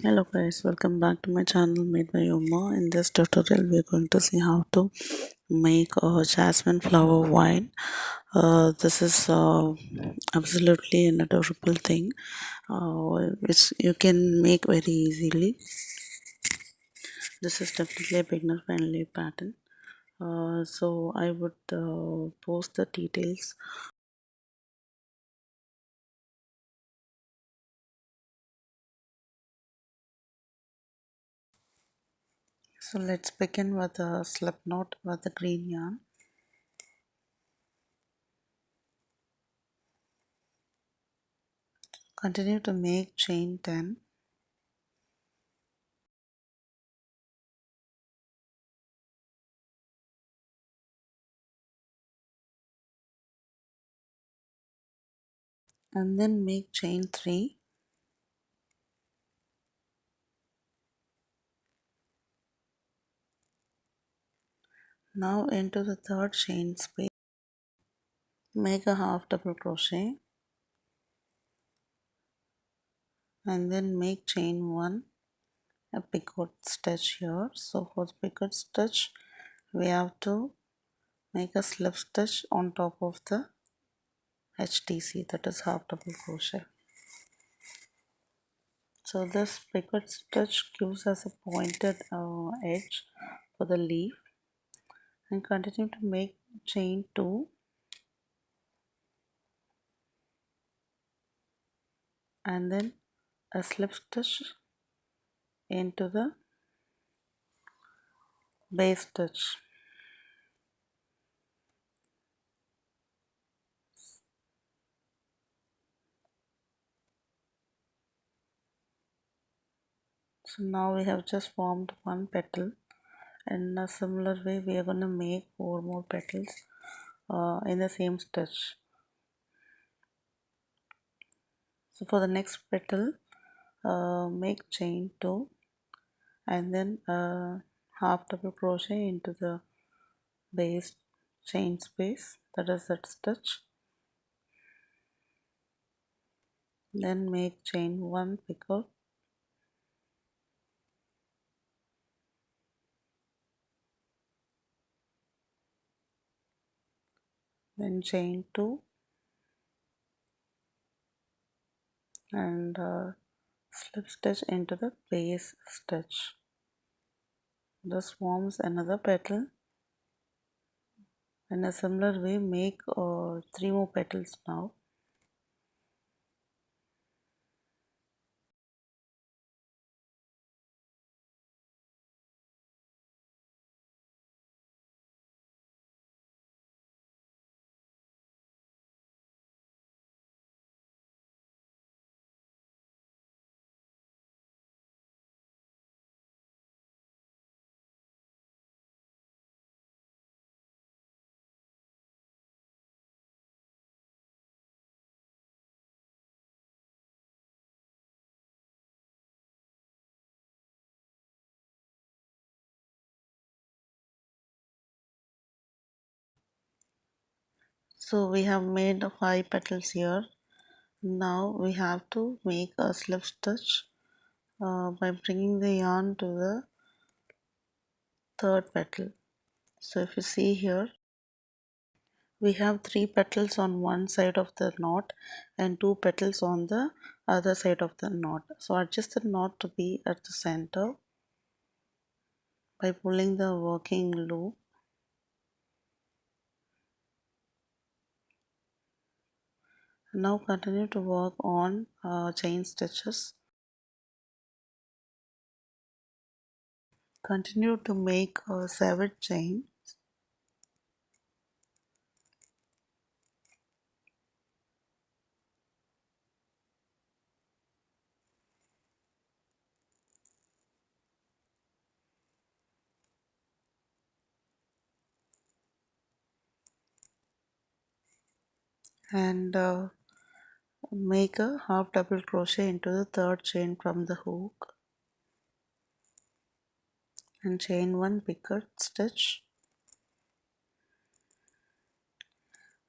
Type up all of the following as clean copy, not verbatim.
Hello guys, welcome back to my channel Made by Uma. In this tutorial, we are going to see how to make a jasmine flower wine. This is absolutely an adorable thing, which you can make very easily. This is definitely a beginner friendly pattern. So I would post the details. So let's begin with a slip knot with the green yarn. Continue to make chain 10. And then make chain 3. Now into the third chain space, make a half double crochet and then make chain 1, a picot stitch here. So for the picot stitch, we have to make a slip stitch on top of the HTC, that is half double crochet. So this picot stitch gives us a pointed edge for the leaf, and continue to make chain 2 and then a slip stitch into the base stitch. So now we have just formed one petal. In a similar way, we are going to make 4 more petals in the same stitch. So for the next petal, make chain 2 and then half double crochet into the base chain space, that is that stitch. Then make chain 1 picot, then chain 2 and slip stitch into the base stitch. This forms another petal. In a similar way, make 3 more petals now. So we have made 5 petals here. Now we have to make a slip stitch by bringing the yarn to the third petal. So if you see here, we have 3 petals on one side of the knot and 2 petals on the other side of the knot. So adjust the knot to be at the center by pulling the working loop. Now continue to work on chain stitches. Continue to make 7 chain and make a half double crochet into the third chain from the hook and chain 1 picot stitch.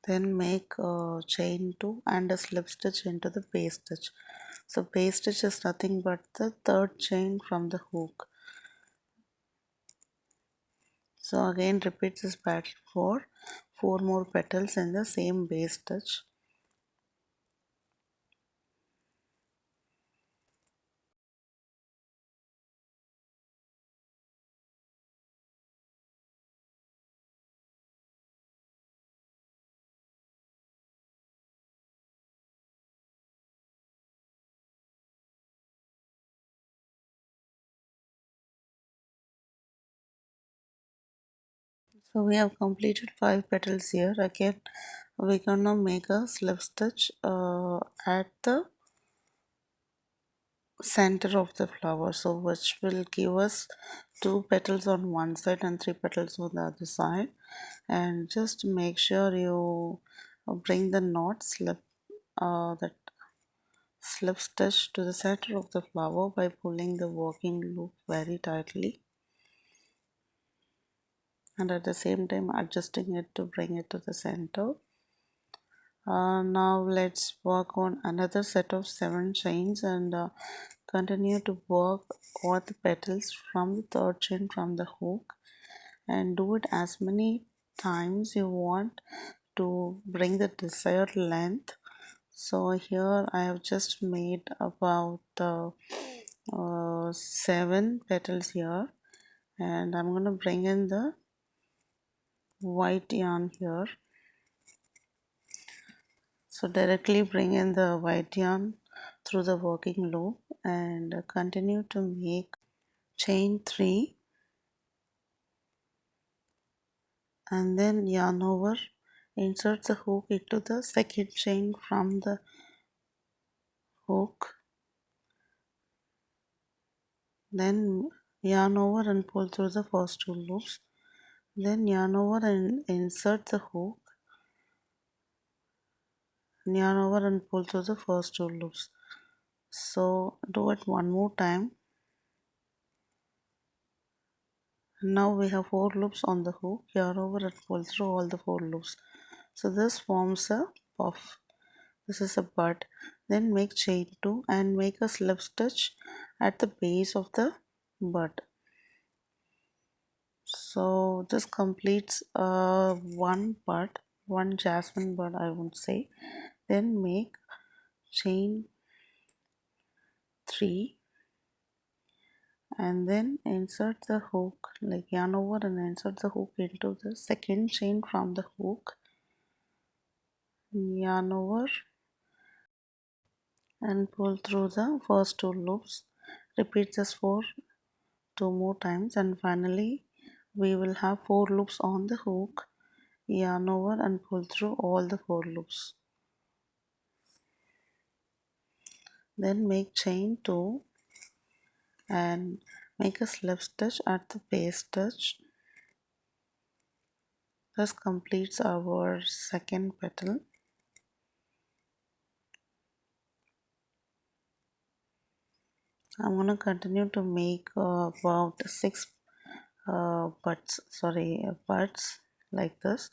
Then make chain 2 and a slip stitch into the base stitch. So base stitch is nothing but the third chain from the hook. So again repeat this pattern for 4 more petals in the same base stitch. So we have completed 5 petals here. Again we're gonna make a slip stitch at the center of the flower, so which will give us 2 petals on one side and 3 petals on the other side. And just make sure you bring the knot slip that slip stitch to the center of the flower by pulling the working loop very tightly, and at the same time adjusting it to bring it to the center. Now let's work on another set of 7 chains and continue to work all the petals from the third chain from the hook, and do it as many times you want to bring the desired length. So here I have just made about 7 petals here, and I'm going to bring in the white yarn here. So directly bring in the white yarn through the working loop and continue to make chain 3 and then yarn over, insert the hook into the second chain from the hook, then yarn over and pull through the first 2 loops, then yarn over and insert the hook, yarn over and pull through the first 2 loops. So do it one more time. Now we have 4 loops on the hook, yarn over and pull through all the 4 loops. So this forms a puff. This is a bud. Then make chain 2 and make a slip stitch at the base of the bud. So this completes one bud, one jasmine bud I would say. Then make chain 3 and then insert the hook, like yarn over and insert the hook into the second chain from the hook, yarn over and pull through the first 2 loops. Repeat this for 2 more times, and finally we will have 4 loops on the hook, yarn over and pull through all the 4 loops. Then make chain 2 and make a slip stitch at the base stitch. This completes our second petal. I'm going to continue to make about 6 buds like this.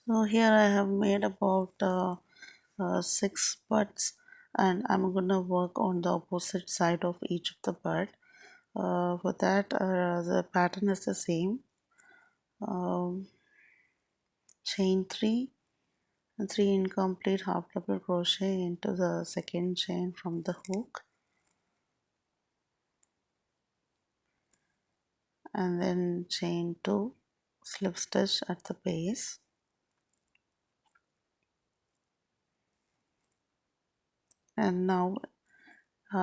So here I have made about 6 buds and I'm gonna work on the opposite side of each of the bird. For that, the pattern is the same. um, Chain 3 and 3 incomplete half double crochet into the second chain from the hook, and then chain 2 slip stitch at the base, and now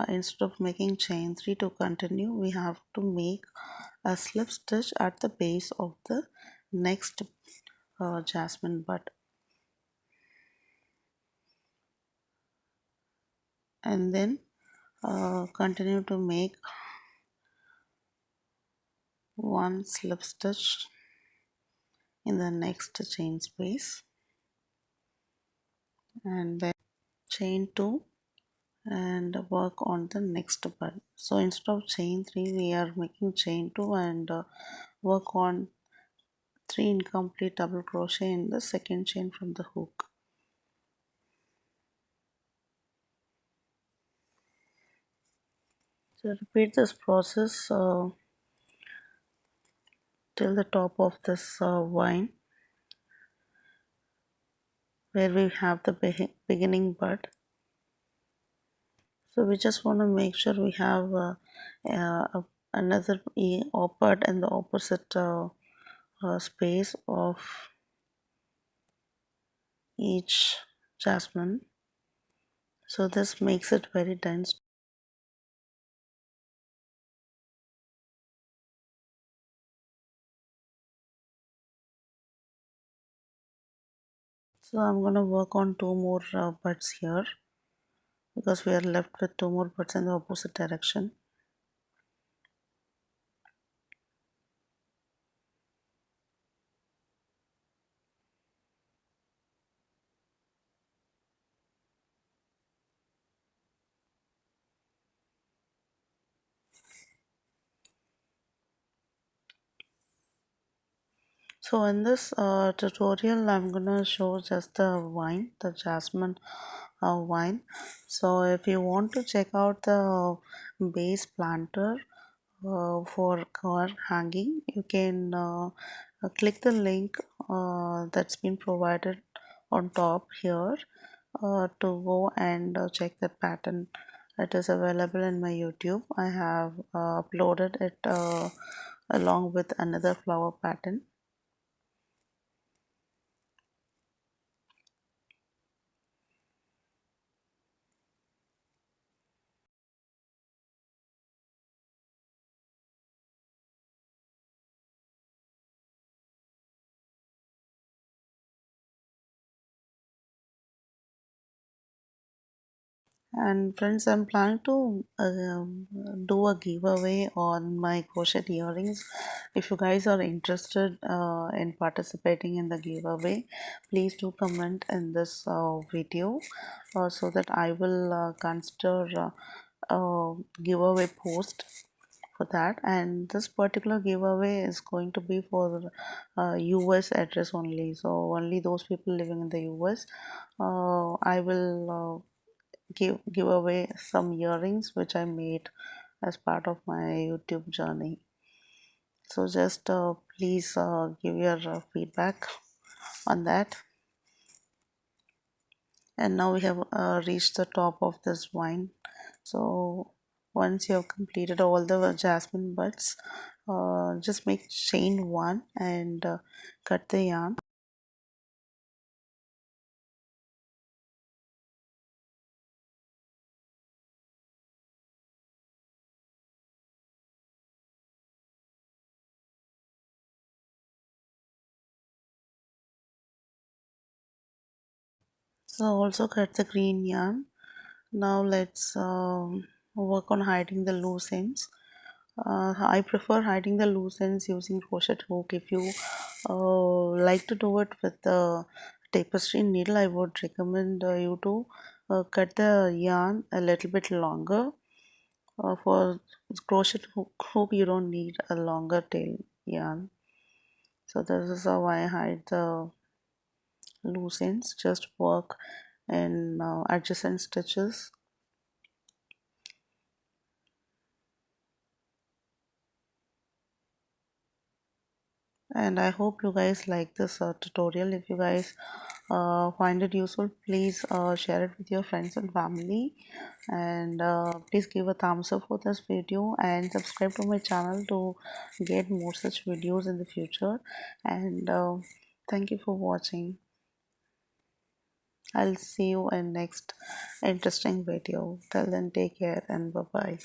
instead of making chain 3 to continue, we have to make a slip stitch at the base of the next jasmine bud, and then continue to make one slip stitch in the next chain space, and then chain 2 and work on the next bud. So instead of chain 3, we are making chain 2 and work on 3 incomplete double crochet in the second chain from the hook. So repeat this process till the top of this vine where we have the beginning bud. So we just want to make sure we have another bud in the opposite space of each jasmine. So this makes it very dense. So I'm going to work on two more buds here because we are left with two more buds in the opposite direction. So in this tutorial, I'm gonna show just the wine, the jasmine wine. So if you want to check out the base planter for car hanging, you can click the link that's been provided on top here to go and check the pattern. It is available in my YouTube. I have uploaded it along with another flower pattern. And friends, I'm planning to do a giveaway on my crochet earrings. If you guys are interested in participating in the giveaway, please do comment in this video so that I will consider giveaway post for that. And this particular giveaway is going to be for US address only, so only those people living in the US. I will give away some earrings which I made as part of my YouTube journey. So just please give your feedback on that. And now we have reached the top of this vine. So once you have completed all the jasmine buds, just make chain 1 and cut the yarn. So also cut the green yarn. Now let's work on hiding the loose ends. I prefer hiding the loose ends using crochet hook. If you like to do it with the tapestry needle, I would recommend you to cut the yarn a little bit longer. For crochet hook, you don't need a longer tail yarn. So this is how I hide the loose ends. Just work in adjacent stitches and I hope you guys like this tutorial. If you guys find it useful, please share it with your friends and family, and please give a thumbs up for this video and subscribe to my channel to get more such videos in the future. And thank you for watching. I'll see you in next interesting video. Till then, take care and bye bye.